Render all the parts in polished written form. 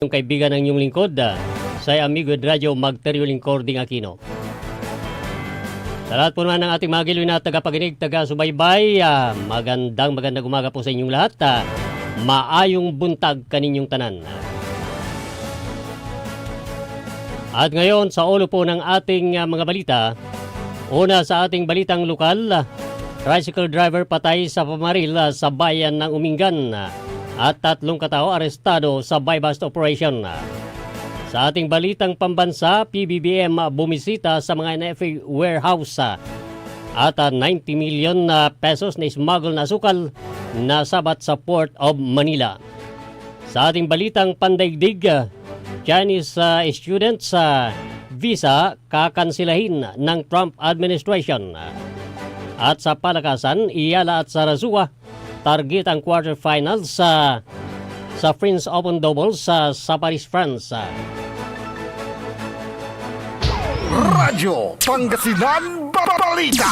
Yung kaibigan ng inyong lingkod, saya amigo de radyo Magterio Lingkording Aquino. Sa lahat po naman ng ating mga giliw na tagapaginig, taga-subaybay, magandang umaga po sa inyong lahat. Maayong buntag kaninyong tanan. At ngayon, sa ulo po ng ating mga balita, una sa ating balitang lokal, tricycle driver patay sa pamaril sa bayan ng Umingan at 3 katao arestado sa buy-bust operation. Sa ating balitang pambansa, PBBM bumisita sa mga NFA warehouse at 90 million pesos na smuggle na asukal na sabat sa Port of Manila. Sa ating balitang pandaigdig, Chinese students visa kakansilahin ng Trump administration. At sa palakasan, Iyala at Sarasua target ang quarterfinals sa French Open Doubles sa Paris, France. Radyo Pangasinan Balita.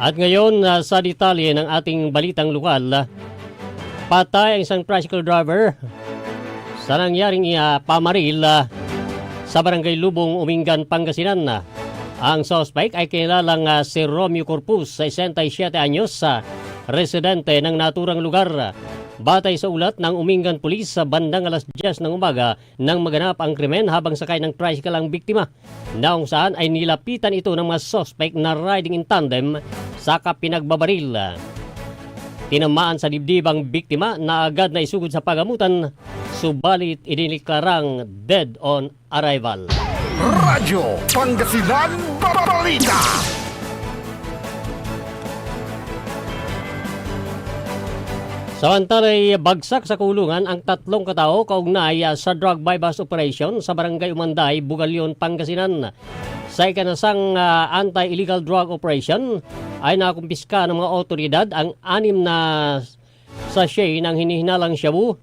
At ngayon sa detalye ng ating balitang lokal, patay ang isang tricycle driver sa nangyaring pamaril sa Barangay Lubong, Umingan, Pangasinan. Ang suspect ay kinilalang si Romeo Corpus, 67 anyos, residente ng naturang lugar. Batay sa ulat ng Umingan Police, sa bandang alas 10 ng umaga nang maganap ang krimen habang sakay ng tricycle ang biktima, na kung saan ay nilapitan ito ng mga suspect na riding in tandem saka pinagbabaril. Tinamaan sa dibdib ang biktima na agad na isugod sa pagamutan, subalit idiniklarang dead on arrival. Radyo Pangasinan Balita. Samantalay, bagsak sa kulungan ang 3 katao kaugnay sa drug buy-bust operation sa Barangay Umanday, Bugalyon, Pangasinan. Sa ikanasang anti-illegal drug operation ay nakumpiska ng mga otoridad ang 6 na sachet ng hinihinalang shabu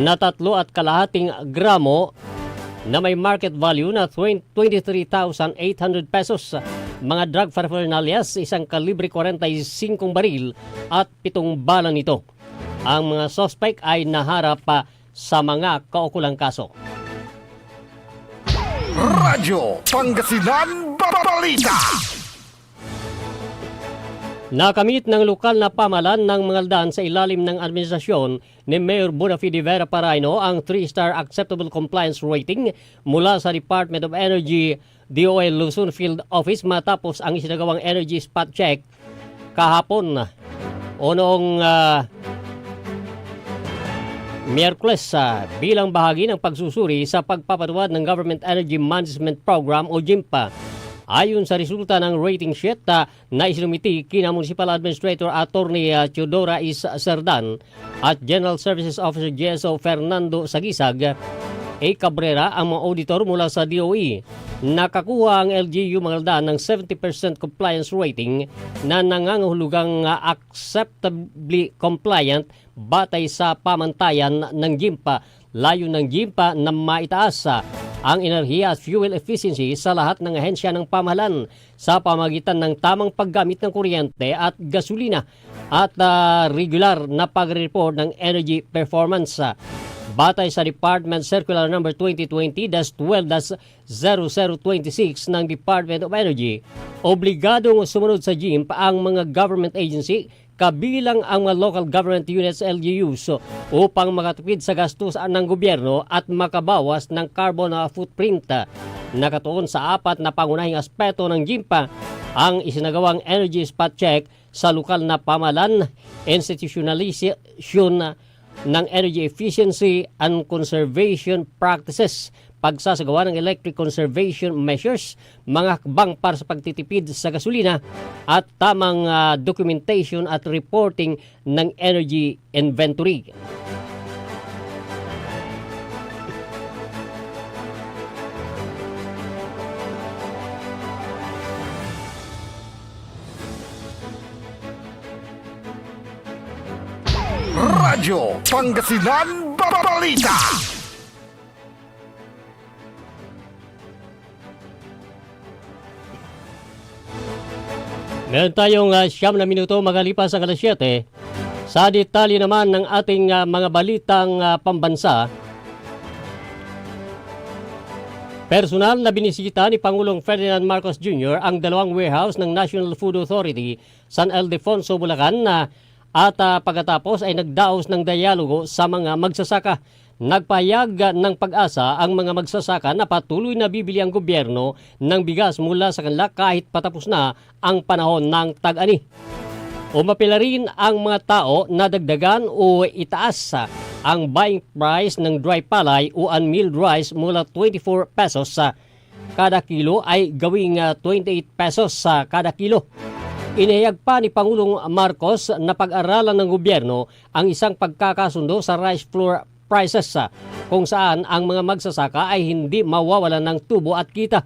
na 3.5 gramo na may market value na 23,800 pesos. Mga drug paraphernalias, isang kalibre 45 baril at 7 bala nito. Ang mga suspect ay naharap pa sa mga kaukulang kaso. Radyo Pangasinan Balita. Nakamit ng lokal na pamahalaan ng Mangaldan sa ilalim ng administrasyon ni Mayor Bonafide Vera Paraino ang 3-star acceptable compliance rating mula sa Department of Energy DOL Luzon Field Office matapos ang isinagawang energy spot check kahapon o noong Miyerkules bilang bahagi ng pagsusuri sa pagpapatuwad ng Government Energy Management Program o GIMPA. Ayon sa resulta ng rating sheet na isinumiti kina Municipal Administrator Attorney Teodora Is Serdan at General Services Officer GSO Fernando Sagisag A. Cabrera, ang mga auditor mula sa DOE, nakakuha ang LGU Mangaldan ng 70% compliance rating na nangangahulugang acceptably compliant batay sa pamantayan ng GIMPA. Layo ng GIMPA na maitaas ang enerhiya at fuel efficiency sa lahat ng ahensya ng pamahalaan sa pamagitan ng tamang paggamit ng kuryente at gasolina at regular na pag-report ng energy performance. Batay sa Department Circular No. 2020-12-0026 ng Department of Energy, obligadong sumunod sa GIMP ang mga government agency kabilang ang mga local government units LGUs upang makatipid sa gastos ng gobyerno at makabawas ng carbon footprint. Nakatuon sa 4 na pangunahing aspeto ng GIMPA ang isinagawang energy spot check sa lokal na pamahalaan, institutionalization ng energy efficiency and conservation practices, pagsasagawa ng electric conservation measures, mga hakbang para sa pagtitipid sa gasolina at tamang documentation at reporting ng energy inventory. Radyo Pangasinan Balita. Meron tayong 9 na minuto magalipas ang alas 7 Sa detalye naman ng ating mga balitang pambansa, personal na binisita ni Pangulong Ferdinand Marcos Jr. ang dalawang warehouse ng National Food Authority San Ildefonso, Bulacan at pagkatapos ay nagdaos ng dialogo sa mga magsasaka. Nagpahayag ng Pag-asa ang mga magsasaka na patuloy na bibili ang gobyerno ng bigas mula sa kanila kahit patapos na ang panahon ng tag-ani. Umapila rin ang mga tao na dagdagan o itaas ang buying price ng dry palay o unmilled rice mula 24 pesos sa kada kilo ay gawing 28 pesos sa kada kilo. Inihayag pa ni Pangulong Marcos na pag-aralan ng gobyerno ang isang pagkakasundo sa rice floor prices kung saan ang mga magsasaka ay hindi mawawalan ng tubo at kita.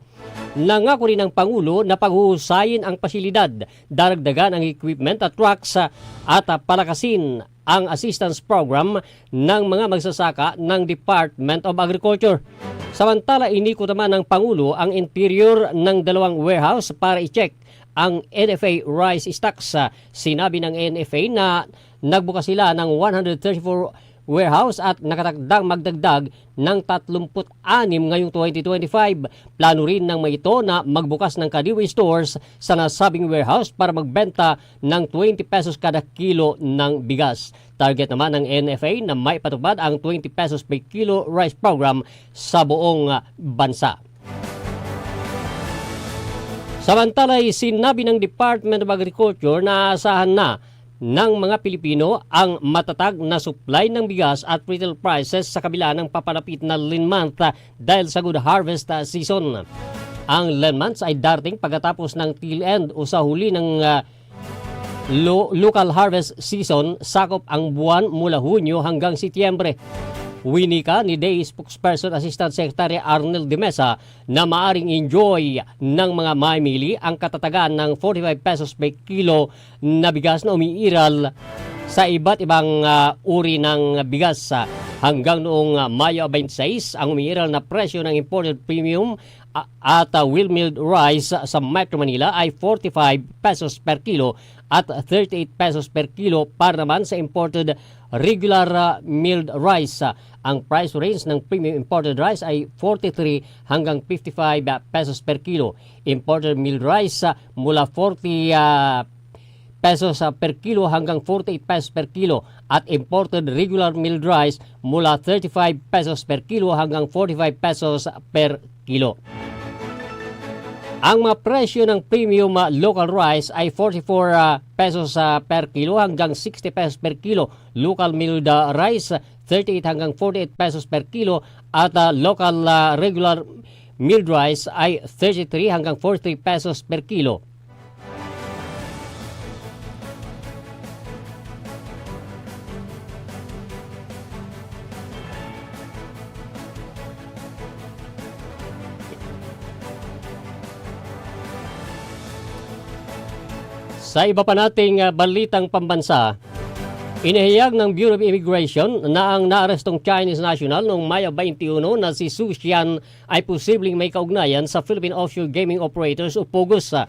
Nangako rin ang Pangulo na paghuhusayin ang pasilidad, daragdagan ang equipment at trucks at palakasin ang assistance program ng mga magsasaka ng Department of Agriculture. Samantala, inikot naman ng Pangulo ang interior ng dalawang warehouse para i-check ang NFA rice stocks. Sinabi ng NFA na nagbukas sila ng 134 warehouse at nakatakdang magdagdag ng 36 ngayong 2025. Plano rin ng mga ito na magbukas ng Kadiwi stores sa nasabing warehouse para magbenta ng 20 pesos kada kilo ng bigas. Target naman ng NFA na may patupad ang 20 pesos per kilo rice program sa buong bansa. Samantala, sinabi ng Department of Agriculture na asahan na ng mga Pilipino ang matatag na supply ng bigas at retail prices sa kabila ng papalapit na lean month dahil sa good harvest season. Ang lean months ay darating pagkatapos ng tail end o sa huli ng local harvest season, sakop ang buwan mula Hunyo hanggang Setyembre. Winika ni DA Spokesperson Assistant Secretary Arnel de Mesa na maaring enjoy ng mga mamimili ang katatagan ng 45 pesos per kilo na bigas na umiiral sa iba't ibang uri ng bigas. Hanggang noong Mayo 26, ang umiiral na presyo ng imported premium at wheel-milled rice sa Metro Manila ay 45 pesos per kilo at 38 pesos per kilo para naman sa imported regular milled rice. Ang price range ng premium imported rice ay 43 hanggang 55 pesos per kilo. Imported milled rice mula 40 pesos per kilo hanggang 48 pesos per kilo at imported regular milled rice mula 35 pesos per kilo hanggang 45 pesos per kilo. Ang mga presyo ng premium local rice ay 44 pesos per kilo hanggang 60 pesos per kilo. Local milled rice 38 hanggang 48 pesos per kilo at local regular milled rice ay 33 hanggang 43 pesos per kilo. Sa iba pa nating balitang pambansa, inihayag ng Bureau of Immigration na ang naarestong Chinese national noong Mayo 21 na si Su Xian ay posibleng may kaugnayan sa Philippine Offshore Gaming Operators o POGOS.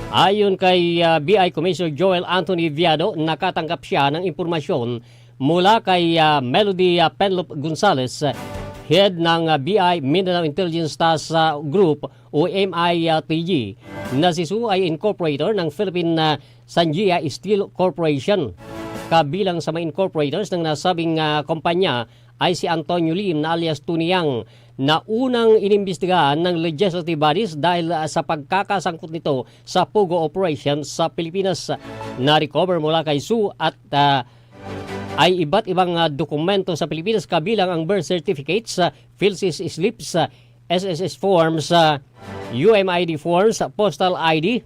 Ayon kay BI Commissioner Joel Anthony Viado, nakatanggap siya ng impormasyon mula kay Melody Penlop Gonzales, head ng BI Mindanao Intelligence Task Group o MITG, na si Su ay incorporator ng Philippine Sanjia Steel Corporation. Kabilang sa mga incorporators ng nasabing kumpanya ay si Antonio Lim na alias Tuniang, na unang inimbestigahan ng legislative bodies dahil sa pagkakasangkot nito sa POGO operation sa Pilipinas. Na-recover mula kay Su at ay iba't ibang dokumento sa Pilipinas kabilang ang birth certificates, PhilSys slips, SSS forms, UMID forms, postal ID,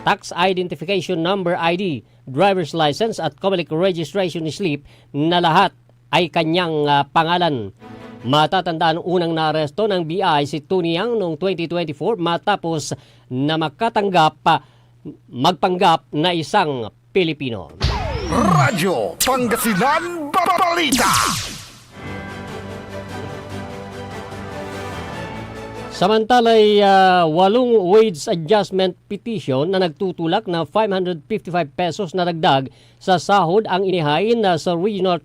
tax identification number ID, driver's license at Comelec registration slip na lahat ay kanyang pangalan. Matatandaan unang naaresto ng BI si Tuniang noong 2024 matapos na magpanggap na isang Pilipino. Radyo Pangasinan Balita. Samantalay, 8 wage adjustment petition na nagtutulak na 555 pesos na dagdag sa sahod ang inihain sa Regional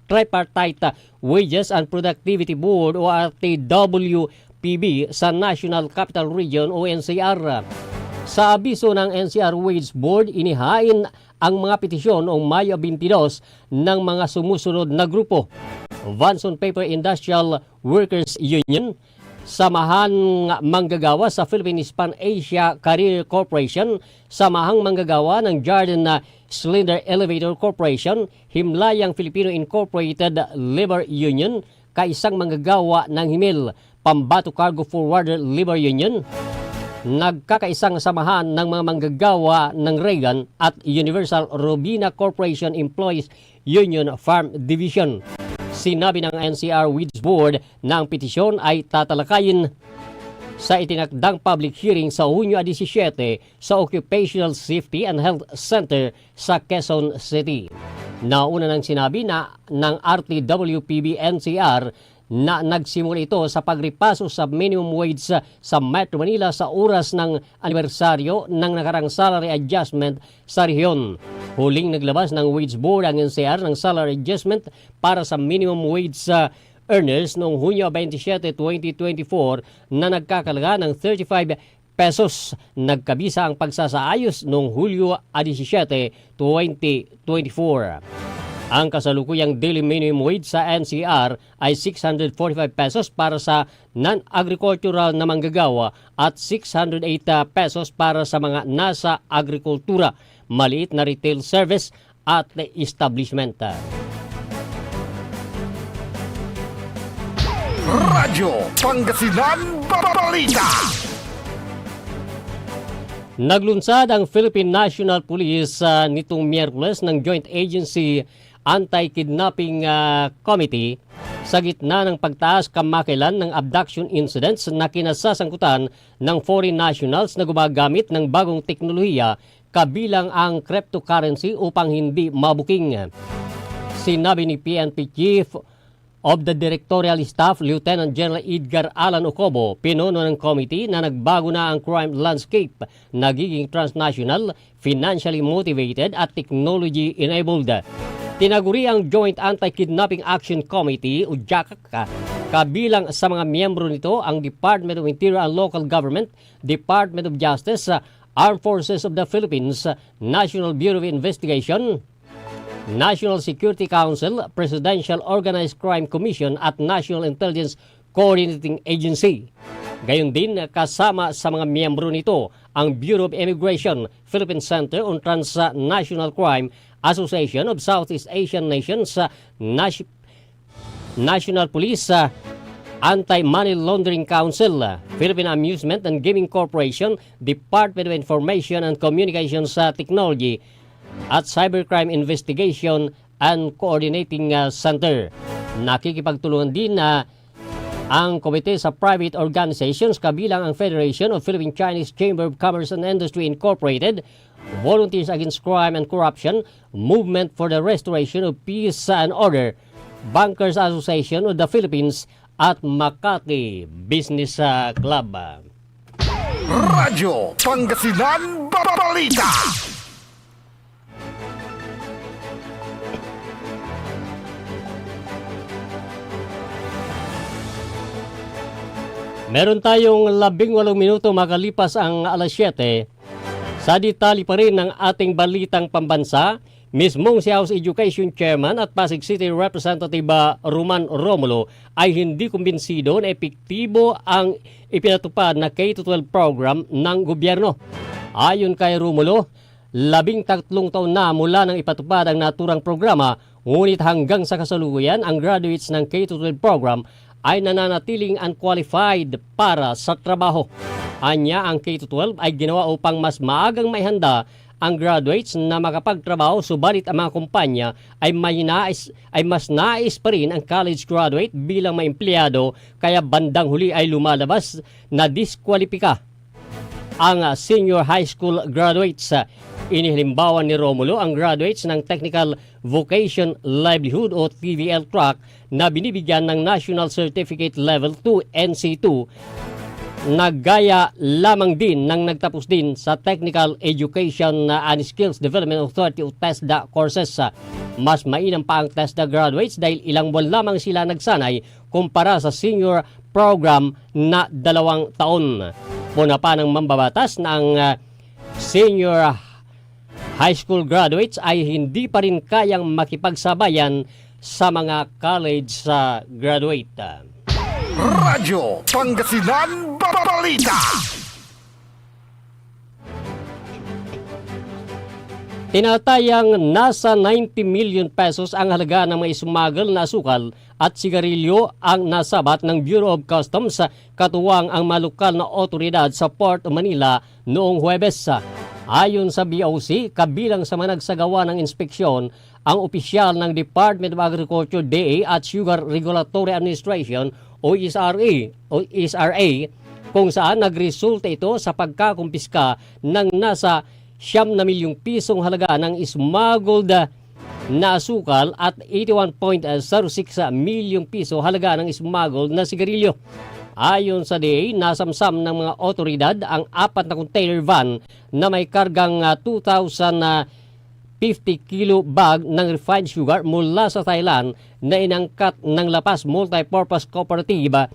Tripartite Wages and Productivity Board o RTWPB sa National Capital Region o NCR. Sa abiso ng NCR Wage Board, inihain ang mga petisyon noong Mayo 22 ng mga sumusunod na grupo: Vanson Paper Industrial Workers Union, Samahang Manggagawa sa Philippine Span Asia Career Corporation, Samahang Manggagawa ng Jordan Cylinder Elevator Corporation, Himlayang Filipino Incorporated Labor Union, Kaisang Manggagawa ng Himil, Pambato Cargo Forwarder Labor Union, nagkakaisang samahan ng mga manggagawa ng Reagan at Universal Robina Corporation Employees Union Farm Division. Sinabi ng NCR Wage Board na ang petisyon ay tatalakayin sa itinakdang public hearing sa Hunyo 17 sa Occupational Safety and Health Center sa Quezon City. Nauna nang sinabi na ng RTWPB NCR na nagsimula ito sa pagripaso sa minimum wage sa Metro Manila sa oras ng anibersaryo ng nakarang salary adjustment sa rehiyon. Huling naglabas ng Wage Board ang NCR ng salary adjustment para sa minimum wage earners noong Hunyo 27, 2024 na nagkakalaga ng 35 pesos. Nagkabisa ang pagsasaayos noong Hulyo 17, 2024. Ang kasalukuyang daily minimum wage sa NCR ay 645 pesos para sa non-agricultural na manggagawa at 608 pesos para sa mga nasa agrikultura, maliit na retail service at establishment. Radyo Pangasinan Balita. Naglunsad ang Philippine National Police nitong Miyerkules ng Joint Agency Anti-Kidnapping Committee sa gitna ng pagtaas kamakailan ng abduction incidents na kinasasangkutan ng foreign nationals na gumagamit ng bagong teknolohiya kabilang ang cryptocurrency upang hindi mabuking. Sinabi ni PNP Chief of the Directorial Staff, Lieutenant General Edgar Alan Ocobo, pinuno ng committee na nagbago na ang crime landscape, nagiging transnational, financially motivated at technology-enabled. Tinaguri ang Joint Anti-Kidnapping Action Committee o JACAC. Kabilang sa mga miyembro nito ang Department of Interior and Local Government, Department of Justice, Armed Forces of the Philippines, National Bureau of Investigation, National Security Council, Presidential Organized Crime Commission at National Intelligence Coordinating Agency. Gayon din kasama sa mga miyembro nito ang Bureau of Immigration, Philippine Center on Transnational Crime, Association of Southeast Asian Nations, National Police, Anti-Money Laundering Council, Philippine Amusement and Gaming Corporation, Department of Information and Communications Technology, at Cybercrime Investigation and Coordinating Center. Nakikipagtulungan din na ang komite sa private organizations kabilang ang Federation of Philippine Chinese Chamber of Commerce and Industry Incorporated, Volunteers Against Crime and Corruption, Movement for the Restoration of Peace and Order, Bankers Association of the Philippines at Makati Business Club. Radyo Pangasinan Balita. Meron tayong 18 minuto makalipas ang alas 7. Sa detalye pa rin ng ating balitang pambansa, mismong si House Education Chairman at Pasig City Representative Roman Romulo ay hindi kumbinsido na epektibo ang ipinatupad na K-12 program ng gobyerno. Ayon kay Romulo, 13 taon na mula nang ipatupad ang naturang programa, ngunit hanggang sa kasalukuyan ang graduates ng K-12 program ay nananatiling unqualified para sa trabaho. Anya, ang K-12 ay ginawa upang mas maagang maihanda ang graduates na makapagtrabaho, subalit ang mga kumpanya ay mas nais pa rin ang college graduate bilang may empleyado, kaya bandang huli ay lumalabas na diskwalipika ang senior high school graduates. Inihalimbawa ni Romulo ang graduates ng Technical Vocation Livelihood o TVL track na binibigyan ng National Certificate Level 2 NC2 nagaya lamang din ng nagtapos din sa Technical Education and Skills Development Authority o TESDA courses. Mas mainam pa ang TESDA graduates dahil ilang buwan lamang sila nagsanay kumpara sa senior program na 2 taon. Puna pa ng mambabatas na ang senior high school graduates ay hindi pa rin kayang makipagsabayan sa mga college graduate. Radyo Pangasinan Balita. Tinatayang nasa 90 million pesos ang halaga ng mga smuggle na asukal at sigarilyo ang nasabat ng Bureau of Customs katuwang ang mga lokal na otoridad sa Port of Manila noong Huwebes. Ayon sa BOC, kabilang sa mga nagsagawa ng inspeksyon, ang opisyal ng Department of Agriculture DA at Sugar Regulatory Administration o SRA kung saan nagresulta ito sa pagkakumpiska ng nasa 9 na milyong pisong halaga ng smuggled na asukal at 81.06 milyong piso halaga ng smuggled na sigarilyo. Ayon sa DA, nasamsam ng mga otoridad ang 4 na container van na may kargang 2,050 kilo bag ng refined sugar mula sa Thailand na inangkat ng Lapas Multipurpose Cooperative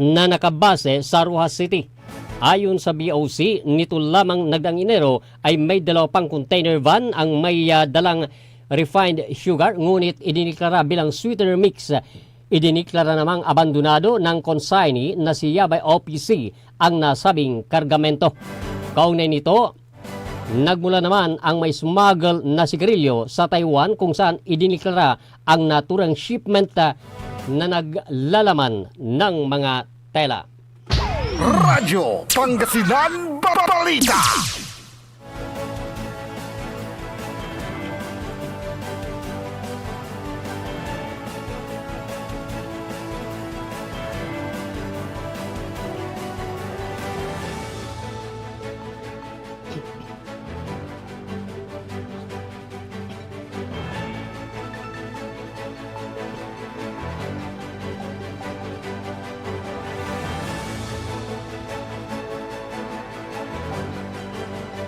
na nakabase sa Rojas City. Ayon sa BOC, nito lamang nagdaang Enero ay may 2 pang container van ang may dalang refined sugar ngunit idiniklara bilang sweetener mix. Idiniklara namang abandonado ng consignee na si Yabay OPC ang nasabing kargamento. Kaugnay nito, nagmula naman ang may smuggle na sigarilyo sa Taiwan kung saan idiniklara ang naturang shipment na naglalaman ng mga tela. Radyo Pangasinan Balita.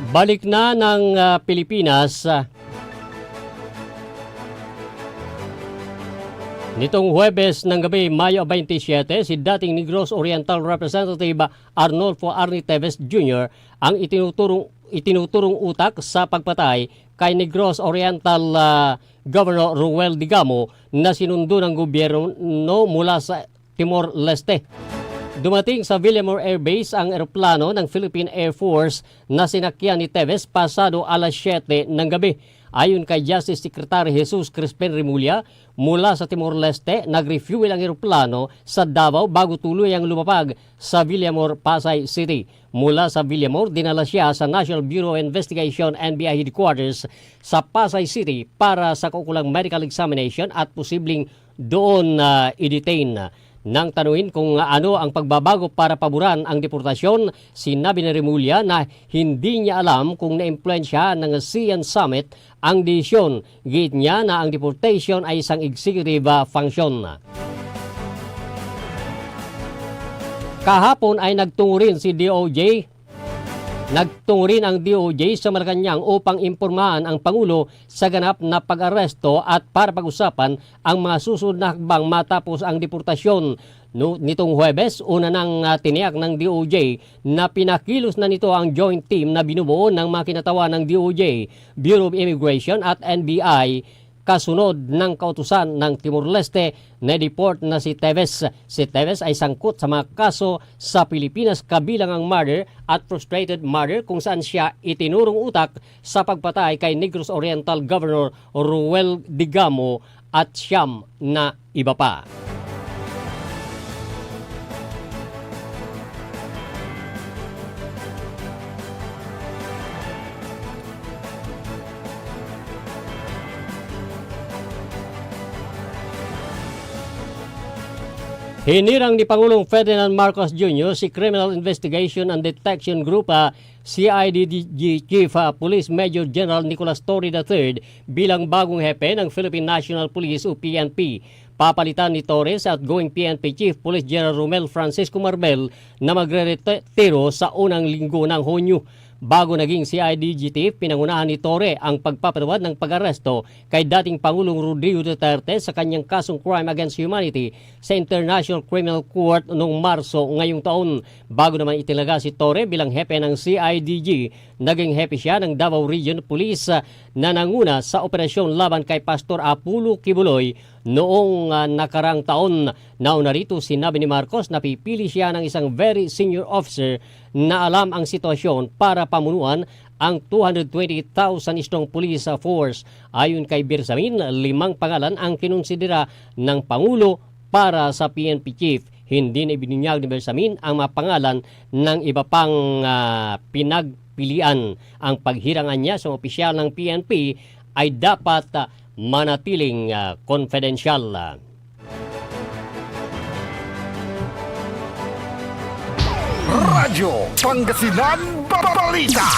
Balik na ng Pilipinas. Nitong Huwebes ng gabi, Mayo 27, si dating Negros Oriental Representative Arnolfo Arnie Teves Jr. ang itinuturong utak sa pagpatay kay Negros Oriental Governor Ruel Digamo na sinundo ng gobyerno mula sa Timor-Leste. Dumating sa Villamor Air Base ang eroplano ng Philippine Air Force na sinakyan ni Teves pasado alas 7 ng gabi. Ayon kay Justice Secretary Jesus Crispin Remulla, mula sa Timor-Leste, nag-refuel ang eroplano sa Davao bago tuluyang lumapag sa Villamor, Pasay City. Mula sa Villamor, dinala siya sa National Bureau of Investigation NBI Headquarters sa Pasay City para sa kaukulang medical examination at posibleng doon i-detain. Nang tanungin kung ano ang pagbabago para paboran ang deportasyon, sinabi ni Remulla na hindi niya alam kung na-impluensya ng ASEAN Summit ang desisyon. Giit niya na ang deportation ay isang executive function. Kahapon ay nagtungo rin si DOJ. Nagtungo rin ang DOJ sa Malacanang upang impormahan ang Pangulo sa ganap na pag-aresto at para pag-usapan ang mga susunod na hakbang matapos ang deportasyon. Nitong Huwebes, una nang tiniyak ng DOJ na pinakilos na nito ang joint team na binubuo ng mga kinatawa ng DOJ, Bureau of Immigration at NBI kasunod ng kautusan ng Timor-Leste na deport na si Teves. Si Teves ay sangkot sa mga kaso sa Pilipinas kabilang ang murder at frustrated murder kung saan siya itinurong utak sa pagpatay kay Negros Oriental Governor Ruel Digamo at siyam na iba pa. Hinirang ni Pangulong Ferdinand Marcos Jr. si Criminal Investigation and Detection Group CIDG Chief Police Major General Nicolas Torre III bilang bagong hepe ng Philippine National Police o PNP. Papalitan ni Torre sa outgoing PNP Chief Police General Romel Francisco Marbel na magre-retiro sa unang linggo ng Hunyo. Bago naging CIDG Chief, pinangunahan ni Torre ang pagpapatawad ng pag-aresto kay dating Pangulong Rodrigo Duterte sa kanyang kasong crime against humanity sa International Criminal Court noong Marso ngayong taon. Bago naman itinaga si Torre bilang hepe ng CIDG, naging hepe siya ng Davao Region Police na nanguna sa operasyon laban kay Pastor Apulo Kibuloy noong nakarang taon. Nauna rito, sinabi ni Marcos na pipili siya ng isang very senior officer na alam ang sitwasyon para pamunuan ang 220,000 strong police force. Ayon kay Birsamin, 5 pangalan ang kinonsidera ng Pangulo para sa PNP Chief. Hindi na ibinunyag ni Birsamin ang mga pangalan ng iba pang pinagpilian. Ang paghirangan niya sa opisyal ng PNP ay dapat manatiling confidential. Radyo Pangasinan Balita.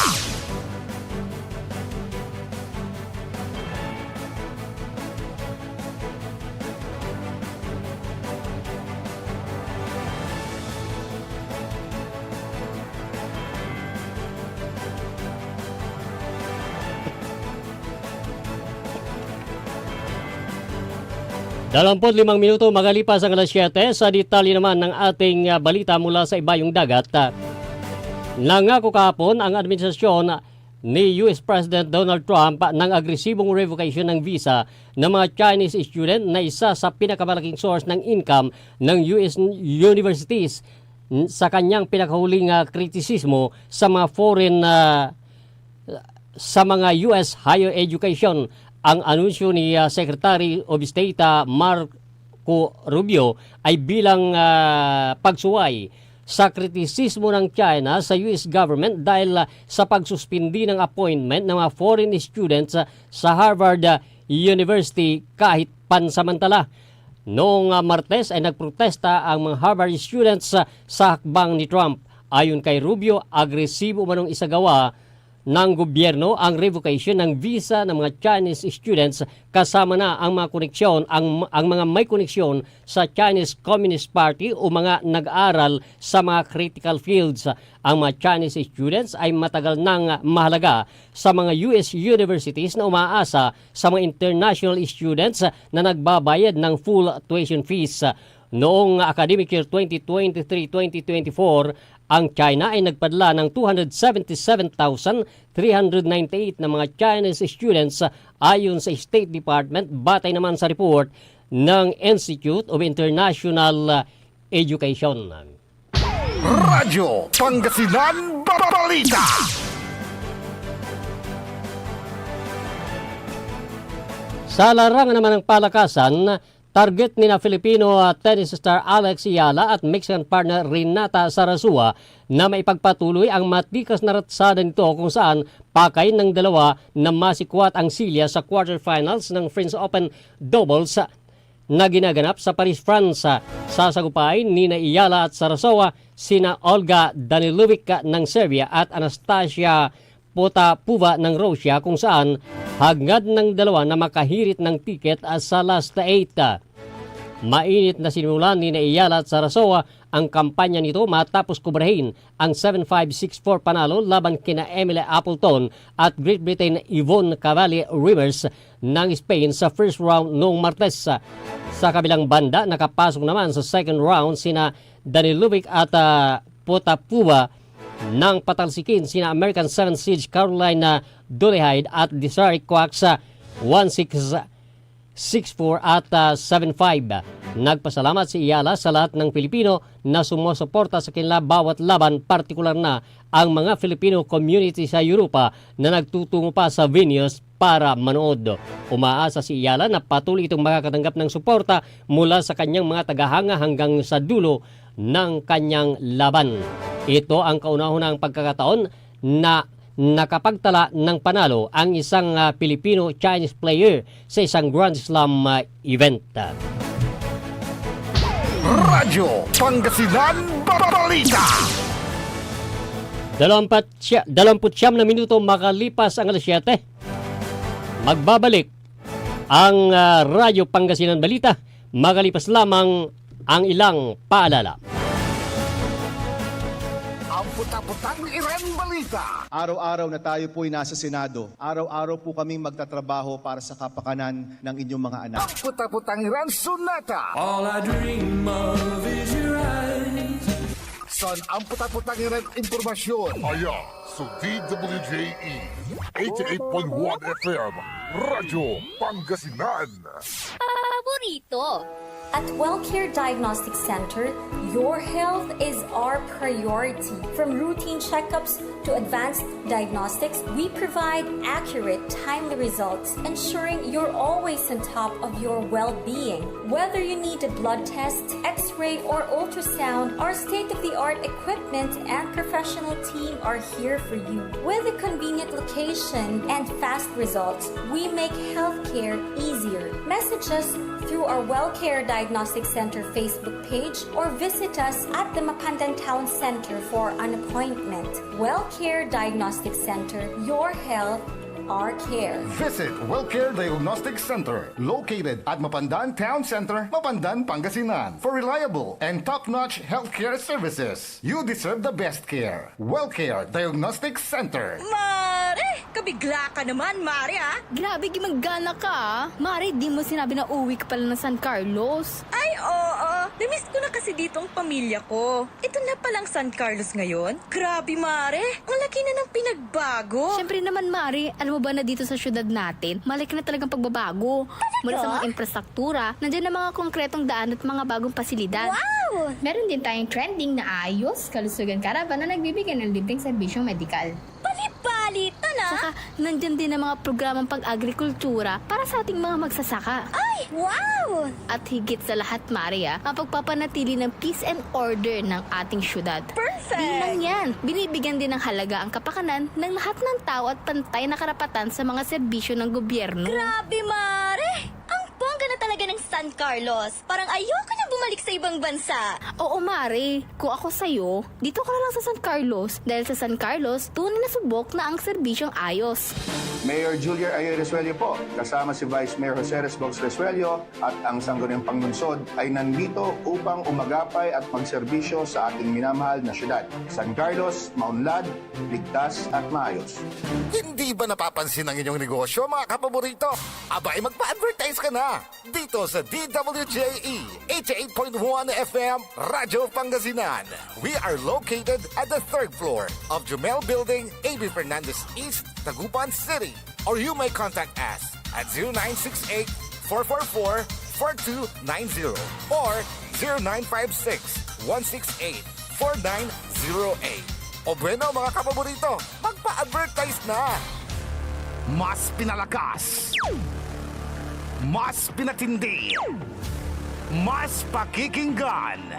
Dalampot 5 minuto magalipas ang alas 7 sa detalye naman ng ating balita mula sa ibayong dagat. Nangako kahapon ang administrasyon ni US President Donald Trump ng agresibong revocation ng visa ng mga Chinese student na isa sa pinakamalaking source ng income ng US universities sa kanyang pinakahuling kritisismo sa mga foreign sa mga US higher education. Ang anunsyo ni Secretary of State Marco Rubio ay bilang pagsuway sa kritisismo ng China sa US government dahil sa pagsuspindi ng appointment ng mga foreign students sa Harvard University kahit pansamantala. Noong Martes ay nagprotesta ang mga Harvard students sa hakbang ni Trump. Ayon kay Rubio, agresibo manong isagawa ng gobyerno ang revocation ng visa ng mga Chinese students kasama na ang mga koneksyon ang mga may koneksyon sa Chinese Communist Party o mga nag-aral sa mga critical fields. Ang mga Chinese students ay matagal nang mahalaga sa mga US universities na umaasa sa mga international students na nagbabayad ng full tuition fees. Noong academic year 2023-2024, ang China ay nagpadala ng 277,398 na mga Chinese students ayon sa State Department, batay naman sa report ng Institute of International Education. Radyo Pangasinan Balita. Sa larangan naman ng palakasan, target ni na Filipino tennis star Alex Ayala at Mexican partner Renata Sarasua na maipagpatuloy ang matikas na ratsada nito kung saan pakay ng dalawa na masikwat ang silya sa quarterfinals ng French Open Doubles na ginaganap sa Paris, France. Sasagupain ni na Ayala at Sarasua sina Olga Danilovic ng Serbia at Anastasia Potapova ng Russia kung saan hagngad ng dalawa na makahirit ng tiket sa last 8. Mainit na sinimulan ni Ayala at Sarasua ang kampanya nito matapos kubrahin ang 7-5, 6-4 panalo laban kina Emily Appleton at Great Britain Yvonne Cavalli Rivers ng Spain sa first round noong Martes. Sa kabilang banda, nakapasok naman sa second round sina Danilovic at Potapova nang patalsikin sina American 7 seed Carolina Dolehide at Desiree Quacks 1-6, 6-4 at 7-5. Nagpasalamat si Ayala sa lahat ng Pilipino na sumusuporta sa kanila bawat laban, partikular na ang mga Filipino community sa Europa na nagtutungo pa sa venues para manood. Umaasa si Ayala na patuloy itong makakatanggap ng suporta mula sa kanyang mga tagahanga hanggang sa dulo ng kanyang laban. Ito ang kauna-unahang pagkakataon na nakapagtala ng panalo ang isang Filipino-Chinese player sa isang Grand Slam event. Radyo Pangasinan Balita. 29 na minuto makalipas ang alas 7. Magbabalik ang Radyo Pangasinan Balita. Makalipas lamang ang ilang paalala. Ang puta-putang Iren Balita. Araw-araw na tayo po'y nasa Senado. Araw-araw po kaming magtatrabaho para sa kapakanan ng inyong mga anak. Ang puta-putang Iren Sunata. All I dream of is your eyes. Son ang puta-putang Iren Impormasyon. Aya sa DWJE 88.1 FM Radyo Pangasinan. Paborito. At WellCare Diagnostic Center, your health is our priority. From routine checkups to advanced diagnostics, we provide accurate, timely results, ensuring you're always on top of your well-being. Whether you need a blood test, x-ray, or ultrasound, our state-of-the-art equipment and professional team are here for you. With a convenient location and fast results, we make healthcare easier. Message us through our WellCare Diagnostic Center Facebook page or visit us at the Mapandan Town Center for an appointment. WellCare Diagnostic Center, your health, our care. Visit WellCare Diagnostic Center, located at Mapandan Town Center, Mapandan, Pangasinan. For reliable and top-notch healthcare services, you deserve the best care. WellCare Diagnostic Center. Mare! Kabigla ka naman, Mare, ah! Grabe, gimaggana ka, ah. Mare, di mo sinabi na uwi ka pala ng San Carlos. Ay, oo. Namiss ko na kasi dito ang pamilya ko. Ito na palang San Carlos ngayon. Grabe, Mare. Ang laki na ng pinagbago. Siyempre naman, Mare, alam mo ba na dito sa syudad natin, malaki na talagang pagbabago. Mula sa mga infrastruktura, nandiyan na mga konkretong daan at mga bagong pasilidad. Wow! Meron din tayong trending na ayos, kalusugan karavan na nagbibigay ng libreng serbisyong medikal. Palipalitan, ah! Saka, nandiyan din ang mga programang pag-agrikultura para sa ating mga magsasaka. Ay, wow! At higit sa lahat, Maria, ang pagpapanatili ng peace and order ng ating syudad. Perfect! Di lang yan, binibigyan din ng halaga ang kapakanan ng lahat ng tao at pantay na karapatan sa mga serbisyo ng gobyerno. Grabe, Mare! Ang bongga na talaga ng San Carlos. Parang ayoko na bumalik sa ibang bansa. Oo, Mare. Kung ako sa'yo, dito ka na lang sa San Carlos. Dahil sa San Carlos, tunay na subok na ang serbisyong ayos. Mayor Julia Ayoy Resuello po, kasama si Vice Mayor Jose Resbox Resuello at ang Sangguniang Panglungsod ay nandito upang umagapay at magserbisyo sa ating minamahal na syudad. San Carlos, maunlad, ligtas at maayos. Hindi ba napapansin ang inyong negosyo, mga kapaborito? Abay, magpa-advertise ka na dito sa DWJE 88.1 FM Radyo Pangasinan. We are located at the 3rd floor of Jumel Building, A.B. Fernandez East, Tagupan City. Or you may contact us at 0968-444-4290 or 0956-168-4908. O bueno, mga kapaborito, magpa-advertise na! Mas pinalakas, mas pinatindi, mas pakikinggan.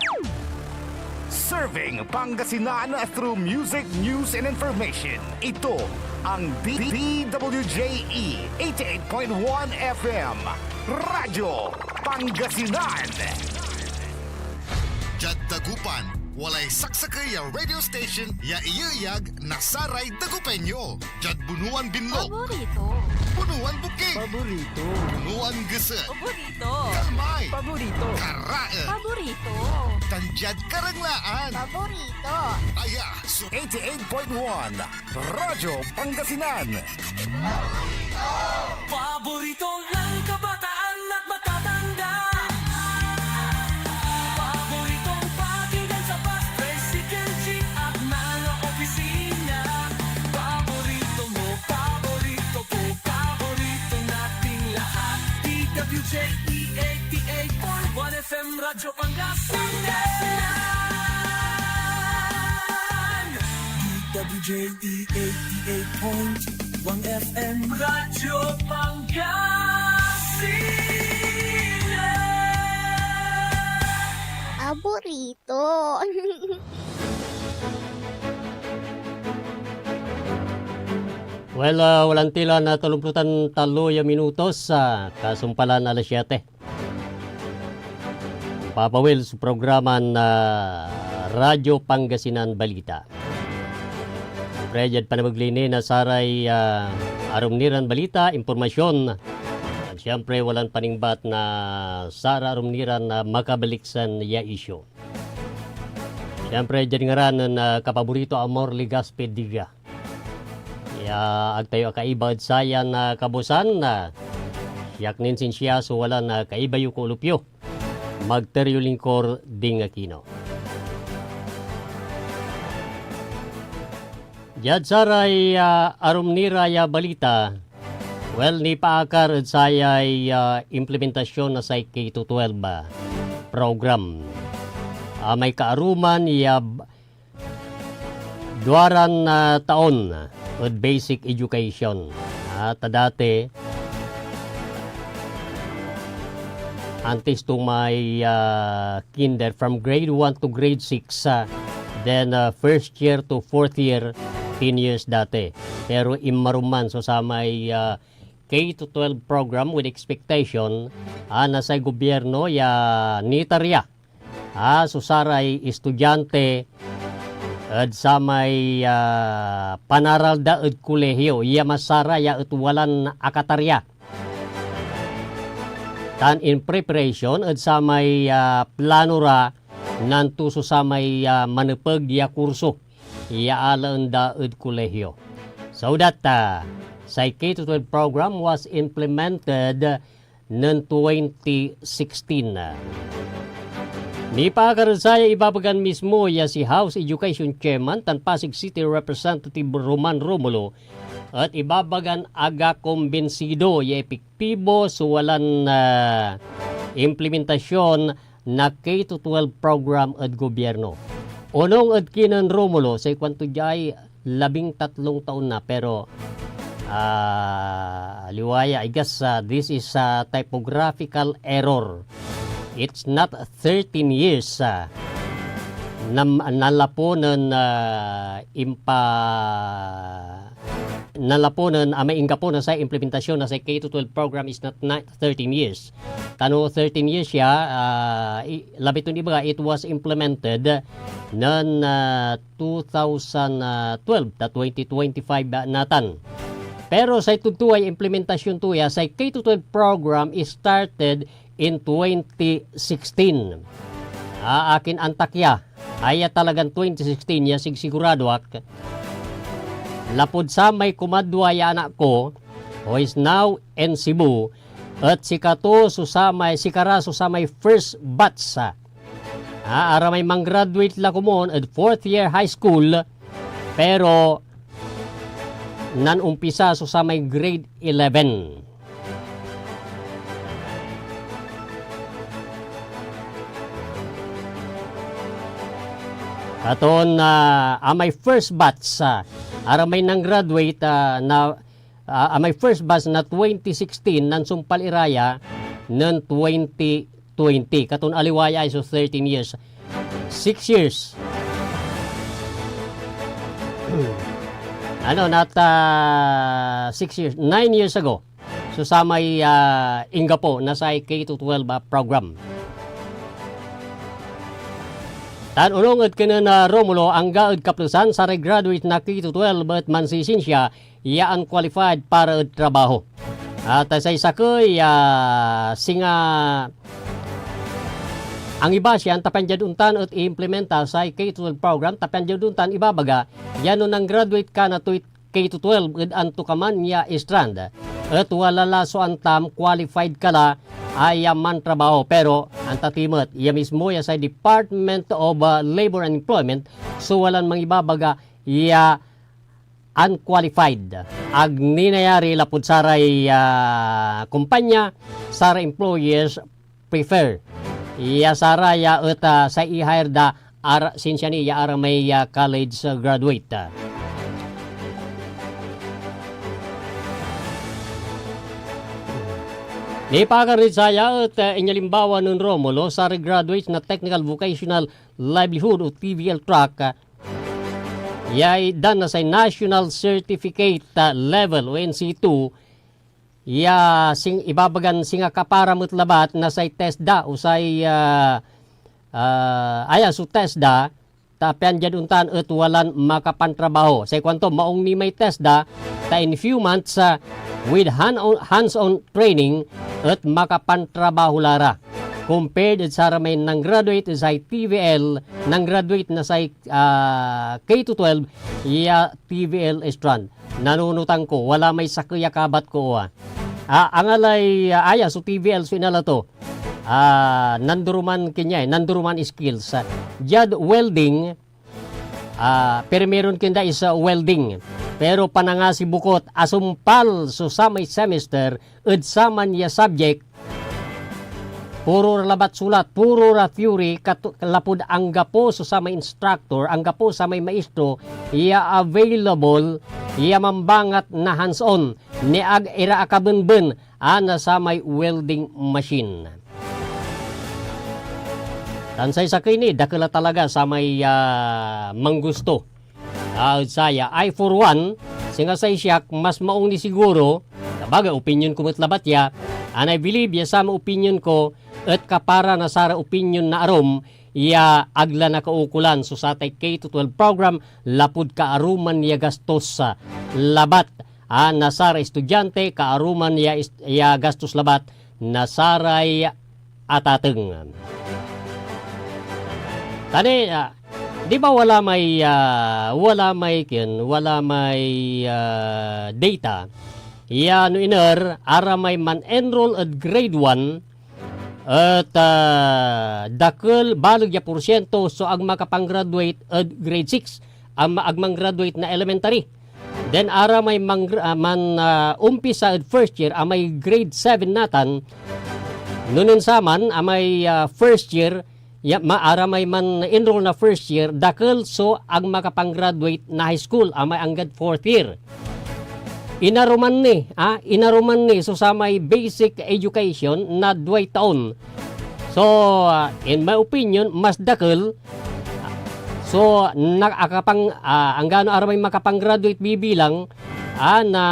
Serving Pangasinan through music, news, and information. Ito ang DWJE 88.1 FM Radyo Pangasinan. Jad Dagupan, walay saksakay ya radio station ya iyayag nasaray Dagupenyo. Jad Bunuan Binlo. Paborito. Bunuan Buking. Paborito. Bunuan Gese. Paborito. Kalmay. Paborito. Karae. Paborito. Tanjad Karanglaan. Paborito. Aya, so 88.1 Radyo Pangasinan. Paborito ng kabataan at matatanda. Paboritong pakinggan sa bus, tricycle, jeep at mga opisina. Paborito mo, paborito ko, paborito nating lahat. DWJE 88.1 FM Radyo Pangasinan. DWJE 88.1 FM Radyo Pangasinan. Paborito. Well, walang tila na tulumputan 3 minutos sa kasumpalan alas 7. papawil sa programa na Radyo Pangasinan Balita. Prejad panamaglini na saray arumniran balita, impormasyon. At siyempre walang paningbat na sara arumniran na makabaliksan ya isyo. Siyempre dyan nga ran na kapaborito Amor Ligaspe Diga. Ya agtayo kaibad saya na kabusan na yak ninsin siya so wala na kaibayo ko lupyo. Magteryo lingkor ding Aquino. Jad saray arumnira ya balita. Well, ni paakar at sayay implementasyon na sa K-12 program. May kaaruman ya duaran na taon with basic education. Dati, antes to may kinder from grade 1 to grade 6, then first year to fourth year, 10 years dati. Pero imaruman so sa may K-12 program with expectation nasa gobyerno ya nitarya. Susaray estudyante at sa may panaral da at kolehiyo, iya masara ya at walan akatarya. Tan in preparation at sa may planura nanto sa may manipag ya kurso, iya alang da at kolehiyo. So that sa K-12 program was implemented noong 2016. Ni pakarasaya ibabagan mismo ya si House Education Chairman tan Pasig City Representative Roman Romulo at ibabagan aga kumbensido ya epektibo so walan implementasyon na K-12 program at gobyerno. Unong at kinan Romulo sa ikwanto jay 13 taon na pero liwaya I guess this is a typographical error. It's not 13 years nalaponan nalaponan maingga po na sa implementasyon na sa K-12 program is not 13 years. Kano 13 years siya, labiton iba, it was implemented noong 2012 ta 2025 natan. Pero sa itutuay implementasyon tuya sa K-12 program is started in 2016. Akin antakya ay talagang 2016 ya sigurado ak lapod sa may kumadwa ya anak ko who is now in Cebu at sikara sa may first batch ara may mang-graduate la kumon at fourth year high school pero nan umpisa sa may grade 11. Aton my first batch ara may nang graduate my first batch na 2016 nan sumpal iraya ng 2020 katon aliwaya so 13 years 6 years not 6 years 9 years ago so sa may inga po na sa K-12 program. Tan unong at na Romulo ang gaad kaplusan sa graduate na K-12 at mansisin siya iyaan qualified para at trabaho. At sa isa ko'y singa ang iba siya tapan jaduntan at i-implementa sa K-12 program tapan jaduntan ibabaga yan nang graduate ka na to K-12 at anto kaman niya istrand at wala laso antam qualified ka la ay man trabaho pero ang tatimot iya mismo ya sa Department of Labor and Employment so walang mang ibabaga iya unqualified ag ninayari lapud saray kumpanya saray employers prefer iya saraya at sa i-hire da since yan iya ara may college graduate. Ni pakarisaya at inyalimbawa ng Romulo sa graduate na Technical Vocational Livelihood o TVL track yay dan na sa National Certificate Level o NC2 ibabagan singa kaparamut labat na sa test da o sa aya su TESDA, tapian jaduntan at walan makapantrabaho. Sa kwanto, maong ni may TESDA, ta in few months with hands-on training at makapantrabaho lara. Compared sa may nang graduate sa TVL, nang graduate na sa K-12, iya TVL strand. Nanunutan ko, wala may sakya kabat ko. Ang alay, aya, so TVL, so inala to. Nanduruman kanya, nanduruman skills. Jad welding, pero meron kinda isa welding. Pero pananga si bukot, asumpal so sa may semester, ud sa man ya subject, puro labat sulat, puro ra theory, kalapod ang gapo so sa may instructor, ang gapo sa may maestro, iya available, iya mambangat na hands-on, ni ag ira akabenben, ana sa may welding machine. Tansay sa kini, dakila talaga sa may manggusto. Saya, I for one, singa say siya, mas maong ni siguro, kabaga opinion ko matlabat ya, and I believe ya sa opinion ko, at kapara na sara opinion na arom, ya agla na kaukulan so sa tay K-12 program, lapud kaaruman ya gastos sa labat. Nasara estudyante, kaaruman ya gastos labat, nasaray atateng. Tani, di ba wala may data? Ya no iner ara may man-enroll at grade 1 at dakil balag ya porsyento so ang makapang-graduate at grade 6 ang agmang-graduate na elementary. Then ara may umpisa at first year ang may grade 7 natan. Nunin saman ang may first year maara may man enroll na first year dakil so ang makapang-graduate na high school ang may anggad fourth year. Inaruman ni so sa may basic education na 2 taon. So in my opinion mas dakil so ang gano ara may makapang-graduate bibilang na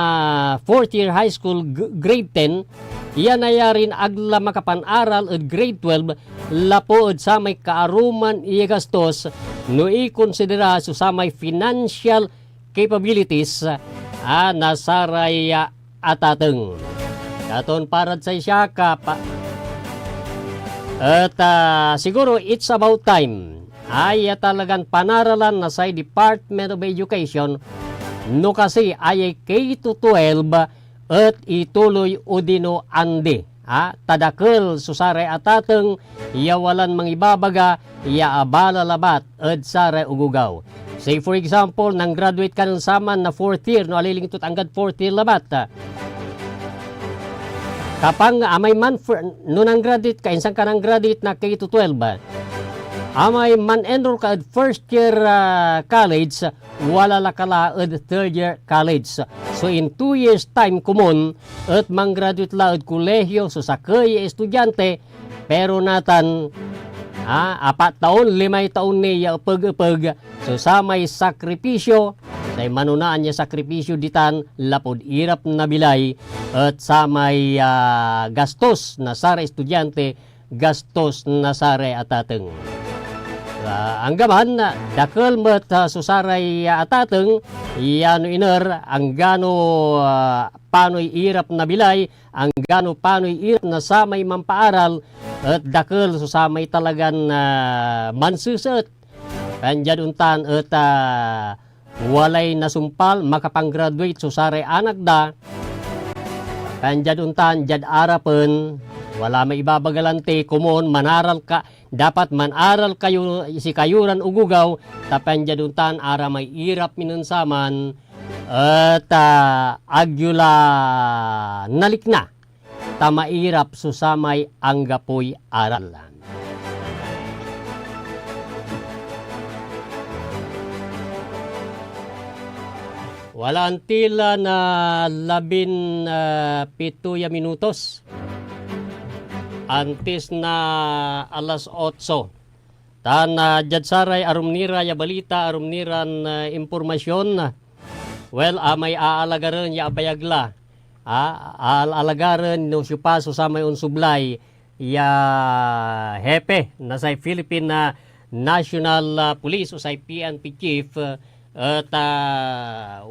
fourth year high school grade 10 iyan na rin agla makapan-aral at grade 12 lapo at sa may kaaruman iya gastos no i-konsidera so sa may financial capabilities nasaray atateng. Katon parad sa siya ka at siguro it's about time ay talagang panaralan na sa Department of Education no kasi ay K-12 at ituloy udino ande. Tadakil susare atateng iyawalan mangibabaga iya abala labat at sare ugugaw. Say for example, nang graduate ka ng saman na 4th year, no alilingtot anggad 4th year labat. Kapang amay man, no nang graduate ka, insang ka nang graduate na K-12, amay man enroll ka at first year college, wala lakala at third year college. So in 2 years time kumon, at mang graduate la at kolehiyo, so sa kaya estudyante, pero natan, 4 taon, 5 taon niya pag-pag. So sa may sakripisyo, sa manunaan niya sakripisyo ditan, lapod irap na bilay, at sa may gastos na sare estudyante, gastos na sare atateng. Ang gaman, dakil met susaray atateng, yano iner, ang gano panoy irap na bilay, ang gano panoy irap na sa may mampaaral, at dakil susamay talagan mansusot. Kanjad untan at walay nasumpal makapang-graduate susare anak da. Kanjad untan jad arapen wala may ibabagalante kumon manaral ka dapat manaral kayo si kayuran ugugaw tapan jad untan ara may irap minunsaman at agyula nalikna tamairap susamay ang gapoy aral. Wala antila na 17 minutos. Antes na alas 8. Tan jadsaray arumnira ya balita, arumniran impormasyon. Well, may aalagaran ya abayagla. Aalagaran no sipaso sa may unsublay ya hepe na sa Philippine National Police o sa PNP chief at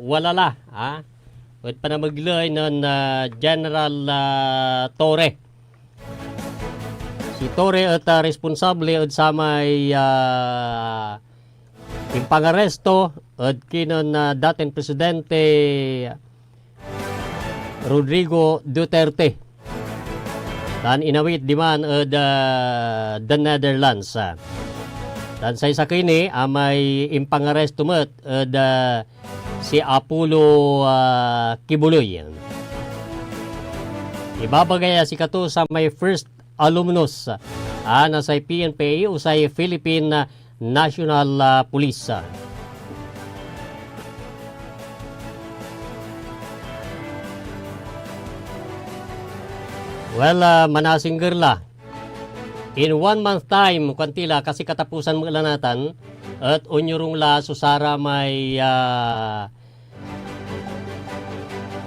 walala at panamaglay ng General Torre. Si Torre at responsable at sa may impangaresto at kinon dating presidente Rodrigo Duterte. Dan inawit di man the Netherlands. Dan sa isa kini may impangaresto met si Apollo Kibuloy. Ibabagay si kato sa may first alumnus na sa PNP o sa Philippine National Police. Well, manasing girla. In 1 month time, kwantila kasi katapusan mo ilanatan at unyurong la susara may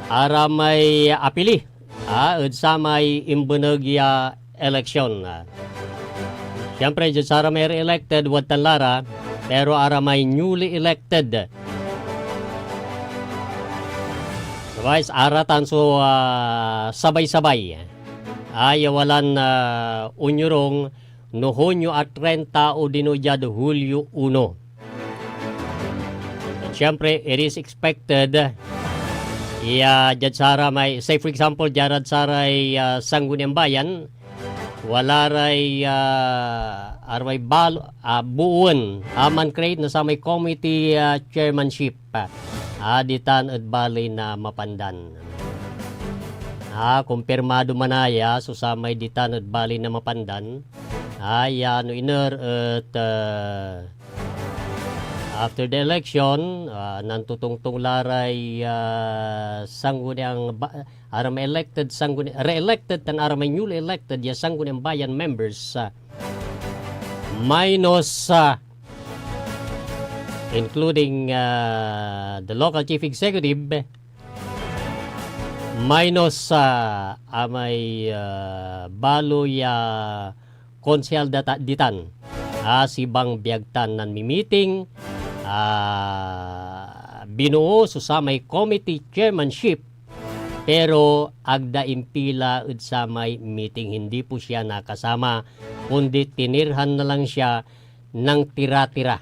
aramay apili at sa may imbanagya eleksyon. Siyempre, dyan sa aramay re-elected, wad talara, pero aramay newly elected. Guys, aratan so sabay-sabay. Ayawalan unyurong no Hunyo at 30 o dinuyad Hulyo 1. At syempre, it is expected dyan sara may, say for example, dyan sara ay Sangguniang Bayan, wala ray arway buuan man create na sa may committee chairmanship ditan at balay na mapandan. Kumpirmado manaya so sa may ditan at bali na mapandan no iner at after the election nantutungtong laray Sangguniang aram elected re-elected tan aram newly elected ya Sangguniang Bayan members minus including the local chief executive minus amay balo ya konsehal ditan si Bang Biagtan nan meeting binuo so sa may committee chairmanship pero agda impila ud sa may meeting hindi po siya nakasama kundi tinirhan na lang siya ng tira-tira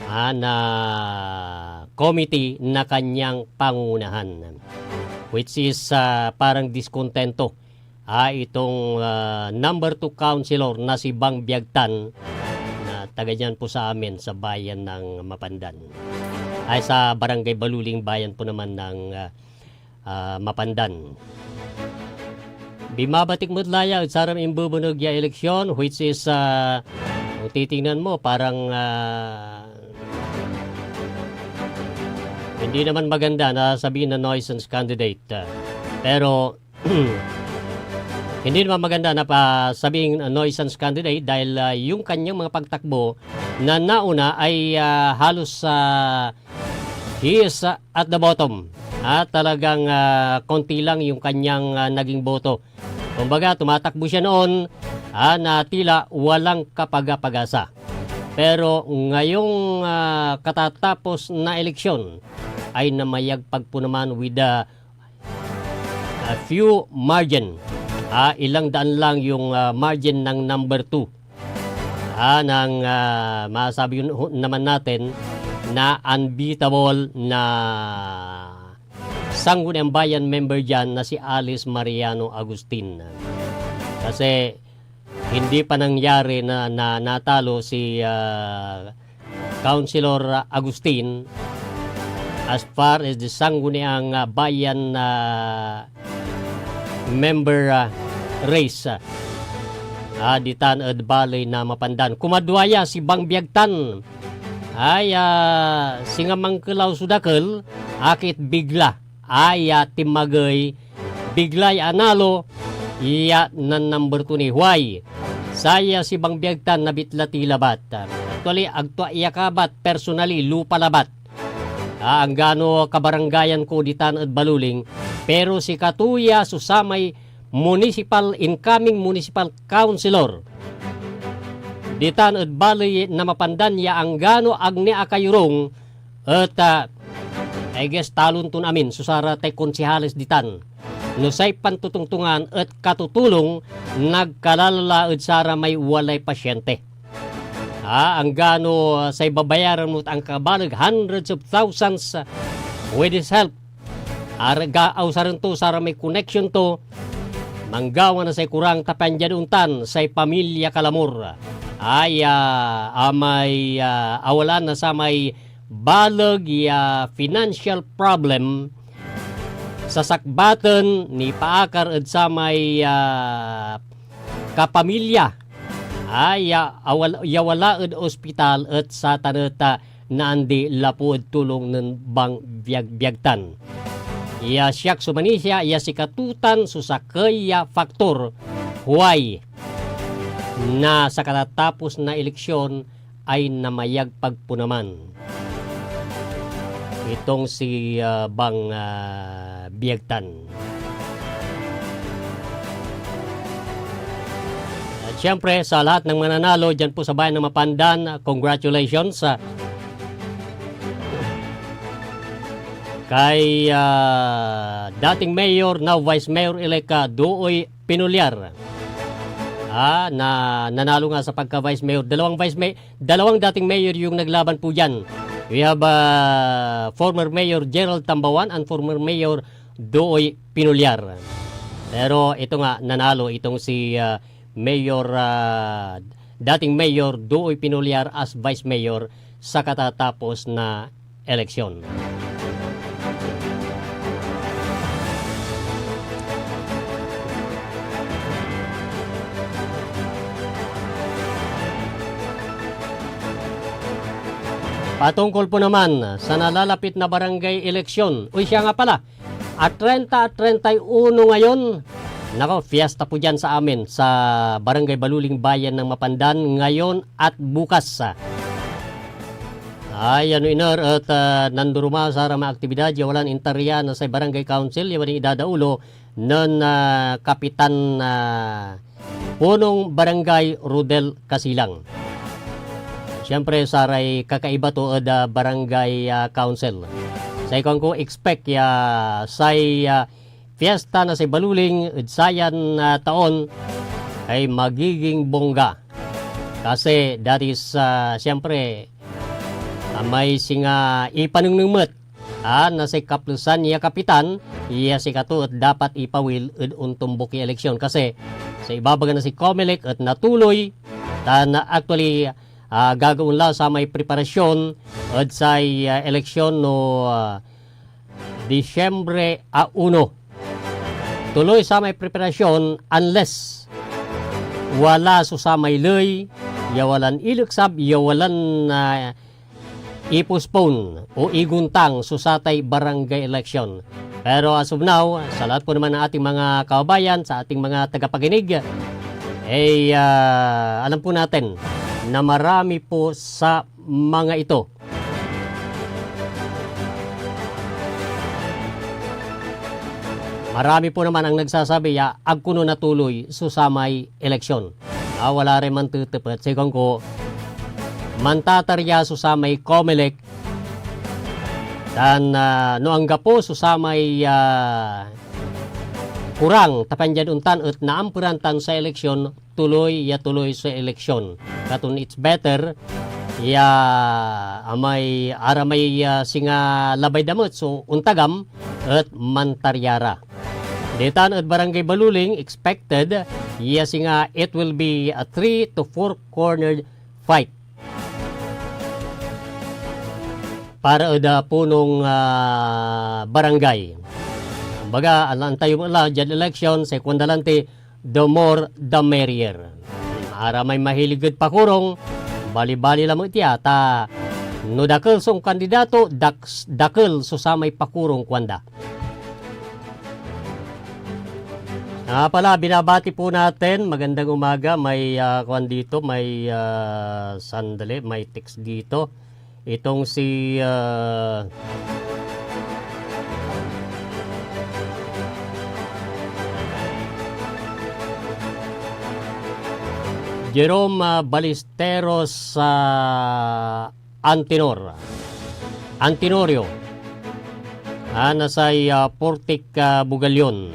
na committee na kanyang pangunahan, which is parang diskontento itong number 2 councilor na si Bang Biagtan na taga dyan po sa amin sa bayan ng Mapandan ay sa barangay Baluling bayan po naman ng Mapandan. Bimabatik mudlaya at saram imbubunog ya eleksyon, which is kung titingnan mo parang hindi naman maganda na sabihin na nuisance candidate. Pero hindi naman maganda na sabihin nuisance candidate dahil yung kanyang mga pagtakbo na nauna ay halos he is at the bottom. Talagang konti lang yung kanyang naging boto. Kumbaga tumatakbo siya noon na tila walang kapag-pag-asa. Pero ngayong katatapos na eleksyon ay namayagpag po naman with a few margin. Ilang daan lang yung margin ng number 2. Nang masabi naman natin na unbeatable na Sangguniang Bayan member dyan na si Alice Mariano Agustin. Kasi hindi pa nangyari na natalo si Councilor Agustin as far as the Sangguniang Bayan member race ditan at balay na Mapandan. Kumadwaya si Bang Biagtan ay singamang kalaw sudakal akit bigla ay timagay biglay analo iya nan number 2 ni Huay. Saya si Bang Biagtan nabitlati labat. Actually agtua iya kabat personally lupa labat. Ang gano kabarangayan ko ditan at Baluling pero si Katuya susamay incoming municipal councilor. Ditan at bali na mapandan ya ang gano agni akayurong at I guess talon tun amin susara tay konsihales ditan. No say pantutungtungan at katutulong nagkalala at sara may walay pasyente. Ang gano say babayaran mo ang kabalag hundreds of thousands with his help. Arga saran to sara may connection to manggawa na say kurang tapanjan untan say pamilya kalamor ay amay awalan na sa may balag financial problem sa sakbatan ni paakar at sa may kapamilya ay yawala at ospital at sa tanata na andi lapod tulong ng bang biagtan. Siyak sumanisya, sikatutan susakay faktor huway na sa katatapos na eleksyon ay namayag pagpunaman. Itong si bang biagtan. At syempre sa lahat ng mananalo dyan po sa bayan ng Mapandan, congratulations. Kay dating mayor, now vice mayor-elect Duoy Pinulyar. Na nanalo nga sa pagka-vice mayor. Dalawang dating mayor yung naglaban po dyan. We have former Mayor Gerald Tambawan and former Mayor Duoy Pinulyar. Pero ito nga, nanalo itong si dating Mayor Duoy Pinulyar as Vice Mayor sa katatapos na eleksyon. Patungkol po naman sa nalalapit na barangay eleksyon. Uy, siya nga pala. At 30 at 31 ngayon. Nako, fiesta po dyan sa amin sa Barangay Baluling Bayan ng Mapandan ngayon at bukas. Ay, iner at nanduruma sa rama aktibidad yawalan intarya na sa Barangay Council yawan idadaulo ng Kapitan Punong Barangay Rodel Casilang. Siyempre, saray kakaiba to da barangay council. Sa ikon ko expect say fiesta na sa Baluling sayan taon ay magiging bongga. Kasi that is siyempre may singa ipanungnumot na sa kaplusan niya kapitan si kato at dapat ipawil untumbok yung eleksyon. Kasi sa ibabaga na si Comelec at natuloy na actually gagawin lang sa may preparasyon at sa eleksyon no Disyembre 1. Tuloy sa may preparasyon unless wala sa may loy, yawalan iluksab, yawalan i-postpone o iguntang susatay barangay election. Pero as of now, sa lahat po naman ng ating mga kababayan, sa ating mga tagapaginig, alam po natin na marami po sa mga ito marami po naman ang nagsasabi agkuno natuloy susamay eleksyon. Wala rin man tutupad. Sikong ko mantatarya susamay Comelec dan noangga po susamay kurang tapanjan untan at naampurantan sa eleksyon tuloy sa eleksyon. Katun it's better amay aramay singa labay damot so untagam at mantaryara. Detan at Barangay Baluling expected singa it will be a 3 to 4 cornered fight. Para ada punong barangay. Baga alantayo mo lang dyan election sa kwandalante the more the merrier. Ara may mahiligid pakurong, bali-bali lamang tiya, no dakil song kandidato, dakil so sa may pakurong kwanda. Pala, binabati po natin, magandang umaga, may kwan dito, may sandali, may text dito. Itong si Jerome Ballesteros Antinorio. Nasay Portic Bugalyon.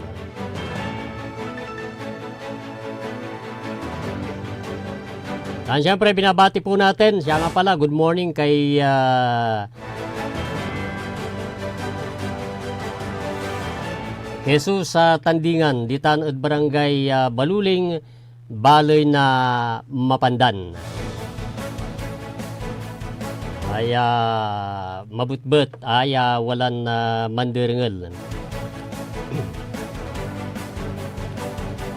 At siyempre, binabati po natin. Siya nga pala, good morning kay Jesus sa Tandingan, Ditan at Barangay Baluling, Baloy na Mapandan. Ay mabutbut, ay walan mandirngel.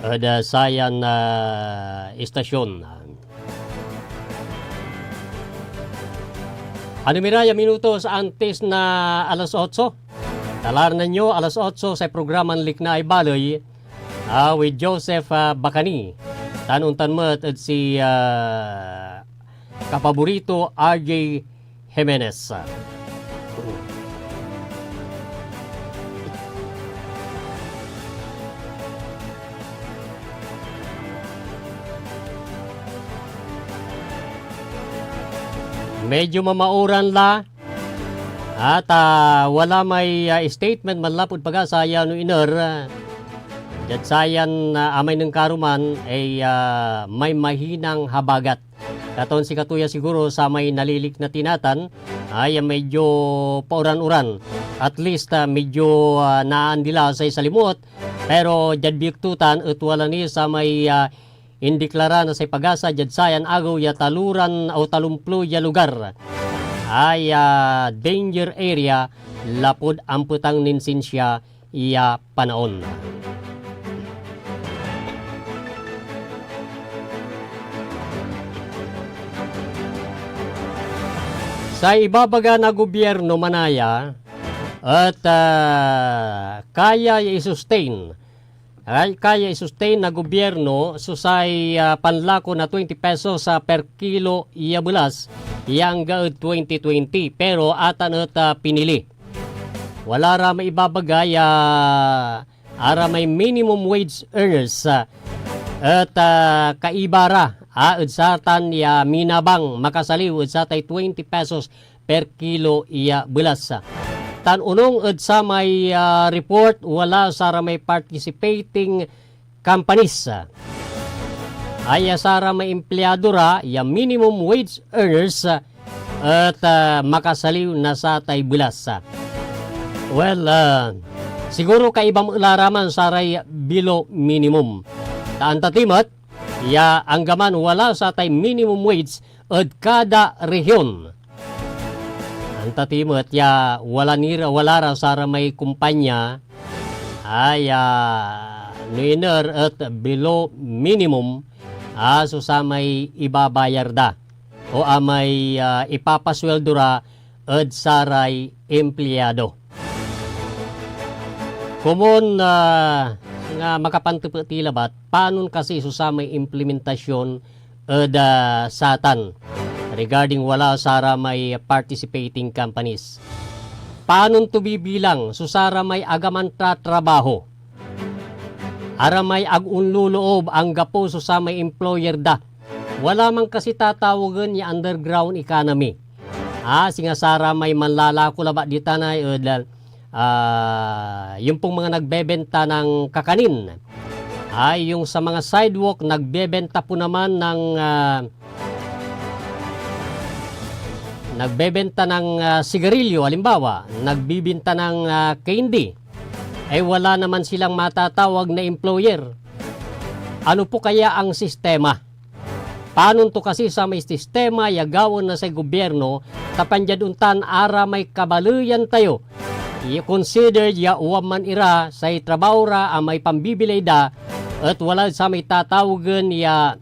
Ada sayan istasyon. Ano miraya minutos antes na alas 8? Talaran nyo alas 8 sa programang Likna ay Baloy with Joseph Bacani. Tanuntan mo at si kapaborito RJ Jimenez. Medyo mamauran la at wala may statement man lapod pag-asaya no iner at sayan amay ng karuman ay may mahinang habagat. Katon si Katuya siguro sa may nalilik na tinatan ay medyo pauran-uran. At least medyo naandila sa isalimot pero jad biktutan at wala ni sa may indeklara na sa pag-asa jad sayan agaw ya taluran o talumplo ya lugar ay danger area lapod ang putang ninsensya iya panaon. Sa ibabaga na gobyerno manaya at kaya i-sustain na gobyerno susay panlako na 20 pesos sa per kilo iya bulas yang gaud 2020 pero atan at pinili. Wala ra may ibabagay ara may minimum wage earners at kaibara udsatan ya minabang makasaliw udsatay 20 pesos per kilo iya bulas. Tan unong sa may report wala sa may participating companies. Ay sa may empleyado ra ya minimum wage earners at makasaliw na sa tay bulas. Well, siguro kaibang laraman sa ray below minimum. Taan tatimot ya anggaman wala sa tay minimum wage at kada rehiyon. Ang tatimot ya wala ra sa may kumpanya ay nuiner at below minimum so sa may ibabayar da o may ipapasweldo ra at saray empleyado. Kumon nga makapantupati labat panon kasi sa may implementasyon satan regarding wala sara may participating companies. Panon to bibilang susara may agaman trabaho. Ara may agunluloob ang gapo sa may employer da. Wala man kasi tatawagan ni underground economy. Singasara may manlalako laba dita na yung pong mga nagbebenta ng kakanin ay yung sa mga sidewalk nagbebenta po naman ng sigarilyo, halimbawa nagbibenta ng candy ay wala naman silang matatawag na employer. Ano po kaya ang sistema? Paano to kasi sa may sistema yagawon na sa gobyerno tapanjaduntan ara may kabaluyan tayo i-consider ya uwam man ira sa trabaho ra may pambibilay da at wala sa may tatawagan ya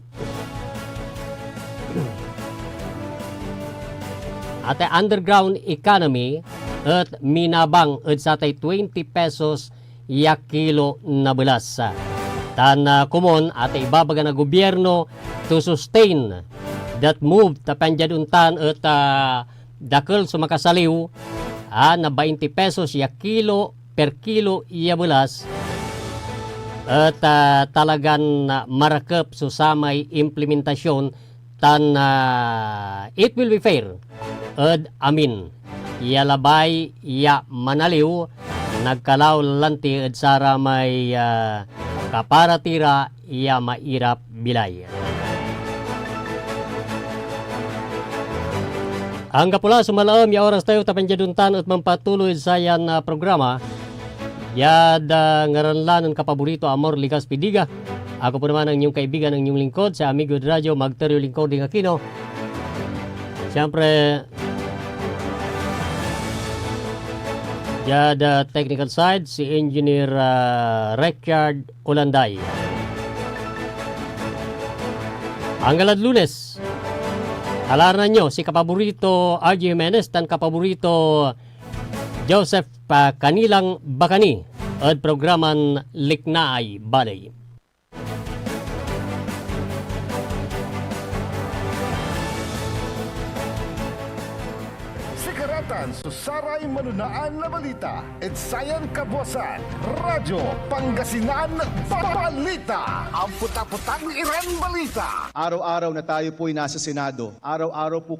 at underground economy at minabang at sa tay 20 pesos ya kilo na bulas. Tan kumon at ibabaga na gobyerno to sustain that move tapanjaduntan at dakel sumakasaliw na 20 pesos ya kilo per kilo iya bulas at talagan marakap so sa may implementasyon tan it will be fair at amin yalabay ya manaliw nagkalaw lanti at sara may kaparatira ya mairap bilay. Ang kapula sumalaom ya oras tayo tapanjaduntan at mampatuloy sa yan programa. Yad ngaranlanon kapaborito Amor Ligas Pidiga. Ako po naman ang inyong kaibigan, ang inyong lingkod sa Amigo de Radio, Magterio Lingkod ng Aquino. Siyempre, yad technical side, si Engineer Richard Ulanday. Ang galad Lunes, alaran nyo si kapaborito RJ Jimenez tan kapaborito Joseph Kanilang Bakani at programan Liknaay Balay. Sikaratan susaray manunaan na balita. Etsayan kabuasan. Radyo Pangasinan Balita. Ang puta-putang Iran Balita. Araw-araw na tayo po'y nasa Senado. Araw-araw po